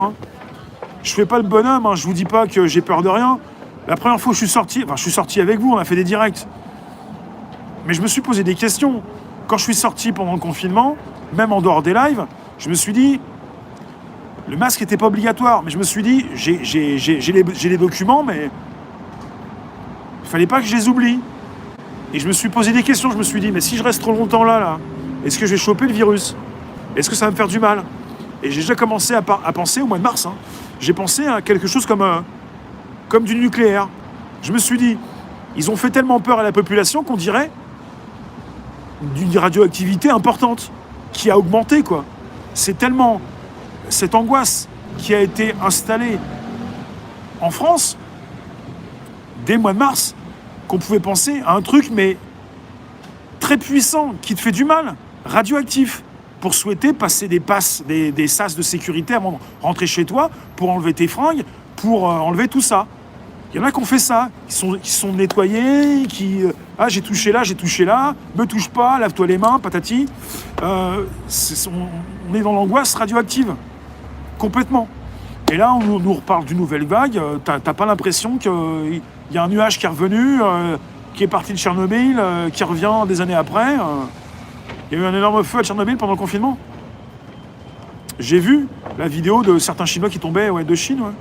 hein. Je fais pas le bonhomme, hein. Je vous dis pas que j'ai peur de rien. La première fois que je suis sorti avec vous, on a fait des directs. Mais je me suis posé des questions. Quand je suis sorti pendant le confinement, même en dehors des lives, je me suis dit, le masque n'était pas obligatoire, mais je me suis dit, j'ai les documents, mais il fallait pas que je les oublie. Et je me suis posé des questions, je me suis dit, mais si je reste trop longtemps là, est-ce que je vais choper le virus? Est-ce que ça va me faire du mal? Et j'ai déjà commencé à penser au mois de mars, hein. J'ai pensé à quelque chose comme du nucléaire. Je me suis dit, ils ont fait tellement peur à la population qu'on dirait d'une radioactivité importante, qui a augmenté, quoi. C'est tellement cette angoisse qui a été installée en France, dès le mois de mars, qu'on pouvait penser à un truc, mais très puissant, qui te fait du mal, radioactif, pour souhaiter passer des sas de sécurité avant de rentrer chez toi, pour enlever tes fringues, pour enlever tout ça. Il y en a qui ont fait ça, qui sont nettoyés, j'ai touché là, me touche pas, lave-toi les mains, patati. On est dans l'angoisse radioactive, complètement. Et là, on nous reparle d'une nouvelle vague. T'as pas l'impression qu'il y a un nuage qui est revenu, qui est parti de Tchernobyl, qui revient des années après. Il y a eu un énorme feu à Tchernobyl pendant le confinement. J'ai vu la vidéo de certains Chinois qui tombaient de Chine. Ouais.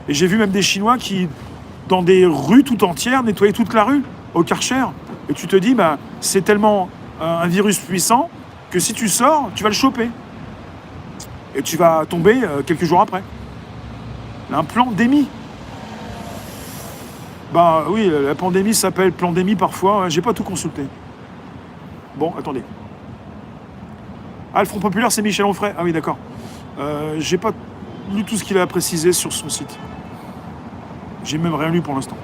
Et j'ai vu même des Chinois qui, dans des rues tout entières, nettoyaient toute la rue, au Karcher. Et tu te dis, c'est tellement un virus puissant que si tu sors, tu vas le choper. Et tu vas tomber quelques jours après. Un pandémie. Oui, la pandémie s'appelle pandémie parfois. J'ai pas tout consulté. Bon, attendez. Ah, le Front Populaire, c'est Michel Onfray. Ah oui, d'accord. J'ai pas lu tout ce qu'il a précisé sur son site. J'ai même rien lu pour l'instant.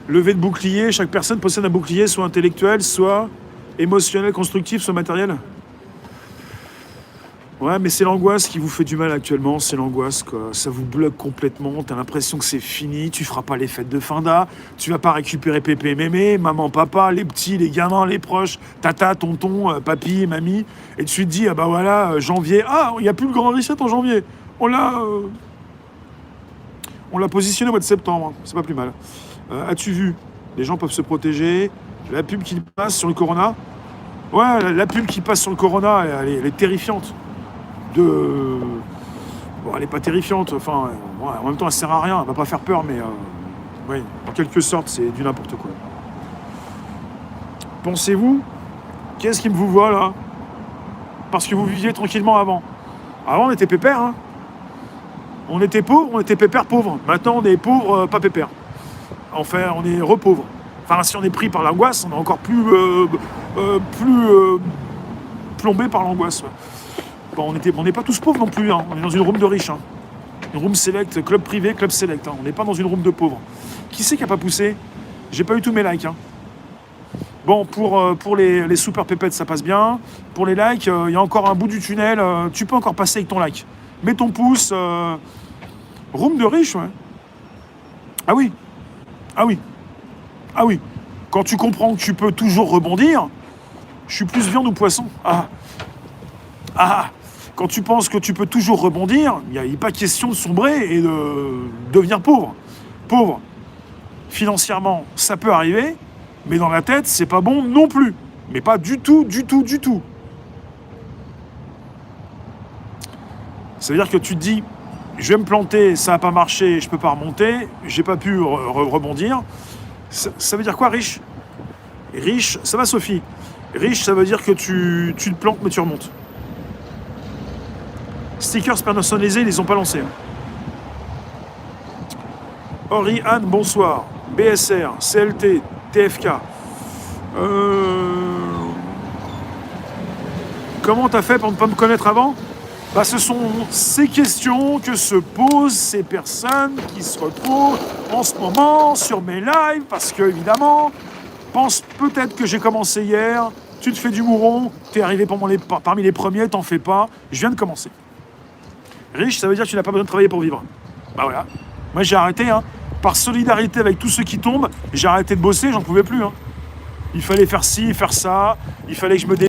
Levée de bouclier, chaque personne possède un bouclier, soit intellectuel, soit émotionnel, constructif, soit matériel. Ouais, mais c'est l'angoisse qui vous fait du mal actuellement, c'est l'angoisse, quoi. Ça vous bloque complètement, t'as l'impression que c'est fini, tu feras pas les fêtes de fin d'année, tu vas pas récupérer pépé et mémé, maman, papa, les petits, les gamins, les proches, tata, tonton, papy, mamie, et tu te dis, janvier, il n'y a plus le grand reset en janvier, on l'a positionné au mois de septembre, c'est pas plus mal. As-tu vu? Les gens peuvent se protéger, la pub qui passe sur le corona, ouais, la pub qui passe sur le corona, elle est terrifiante. Elle n'est pas terrifiante, en même temps elle sert à rien, elle va pas faire peur, mais oui, en quelque sorte c'est du n'importe quoi. Pensez-vous, qu'est-ce qui me vous voit là? Parce que vous viviez tranquillement avant. Avant on était pépère, hein. On était pauvres, on était pépère pauvre. Maintenant on est pauvre, pas pépère. Enfin on est repauvre. Enfin si on est pris par l'angoisse, on est encore plus plombé par l'angoisse. On n'est pas tous pauvres non plus, hein. On est dans une room de riches, hein. Une room select, club privé, club select, hein. On n'est pas dans une room de pauvres. Qui c'est qui a pas poussé? J'ai pas eu tous mes likes, hein. Bon, pour les super pépettes, ça passe bien. Pour les likes, il y a encore un bout du tunnel. Tu peux encore passer avec ton like. Mets ton pouce. Room de riches, ouais. Ah oui. Ah oui. Ah oui. Quand tu comprends que tu peux toujours rebondir, je suis plus viande ou poisson. Quand tu penses que tu peux toujours rebondir, il n'est pas question de sombrer et de devenir pauvre. Pauvre, financièrement, ça peut arriver, mais dans la tête, c'est pas bon non plus. Mais pas du tout, du tout, du tout. Ça veut dire que tu te dis, je vais me planter, ça n'a pas marché, je peux pas remonter, j'ai pas pu rebondir. Ça veut dire quoi, riche? Riche, ça va Sophie. Riche, ça veut dire que tu te plantes, mais tu remontes. Stickers personnalisés, ils les ont pas lancés. Henri Anne, bonsoir. BSR, CLT, TFK. Comment t'as fait pour ne pas me connaître avant? Ce sont ces questions que se posent ces personnes qui se retrouvent en ce moment sur mes lives, parce que, évidemment, pensent peut-être que j'ai commencé hier, tu te fais du mouron, t'es arrivé parmi les premiers, t'en fais pas, je viens de commencer. Riche, ça veut dire que tu n'as pas besoin de travailler pour vivre. Voilà. Moi, j'ai arrêté, hein. par solidarité avec tous ceux qui tombent, j'ai arrêté de bosser, j'en pouvais plus. Hein. Il fallait faire ci, faire ça, il fallait que je me